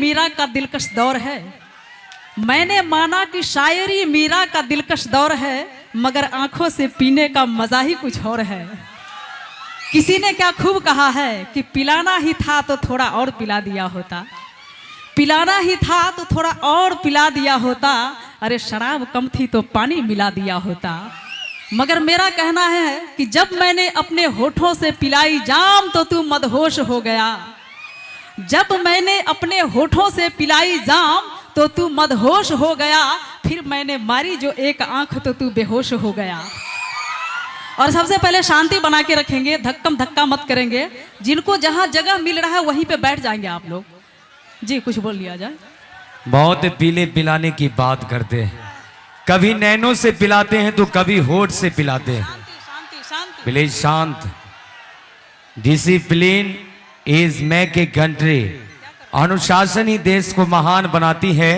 मीरा का दिलकश दौर है। मैंने माना कि शायरी मीरा का दिलकश दौर है, मगर आंखों से पीने का मजा ही कुछ और है। किसी ने क्या खूब कहा है कि पिलाना ही था तो थोड़ा और पिला दिया होता, पिलाना ही था तो थोड़ा और पिला दिया होता, अरे शराब कम थी तो पानी मिला दिया होता। मगर मेरा कहना है कि जब मैंने अपने होठों से पिलाई जाम तो तू मदहोश हो गया, जब मैंने अपने होठों से पिलाई जाम तो तू मदहोश हो गया, फिर मैंने मारी जो एक आंख तो तू बेहोश हो गया। और सबसे पहले शांति बना के रखेंगे, धक्कम धक्का मत करेंगे। जिनको जहां जगह मिल रहा है वहीं पे बैठ जाएंगे आप लोग। जी कुछ बोल लिया जाए। बहुत पीले पिलाने की बात करते हैं, कभी नैनों से पिलाते हैं तो कभी होठ से पिलाते हैं। शांति शांति प्लीज शांत। Discipline is make a country. अनुशासन ही देश को महान बनाती है।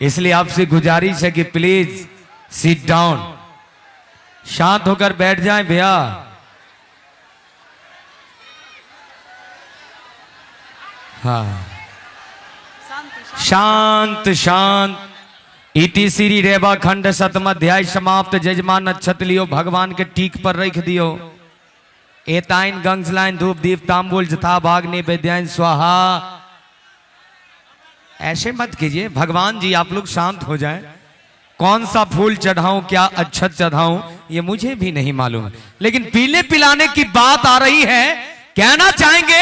इसलिए आपसे गुजारिश है कि प्लीज सिट डाउन, शांत होकर बैठ जाएं भैया। हाँ, शांत शांत। इति श्री रेवा खंड सतम अध्याय समाप्त। जजमान अक्षत लियो, भगवान के टीक पर रख दियो। एताइन गंगलाइन धूप दीप तांबूल जथा भाग ने वेद्याइन स्वाहा। ऐसे मत कीजिए भगवान जी, आप लोग शांत हो जाएं। कौन सा फूल चढ़ाऊं, क्या अक्षत चढ़ाऊं, ये मुझे भी नहीं मालूम, लेकिन पीले पिलाने की बात आ रही है। कहना चाहेंगे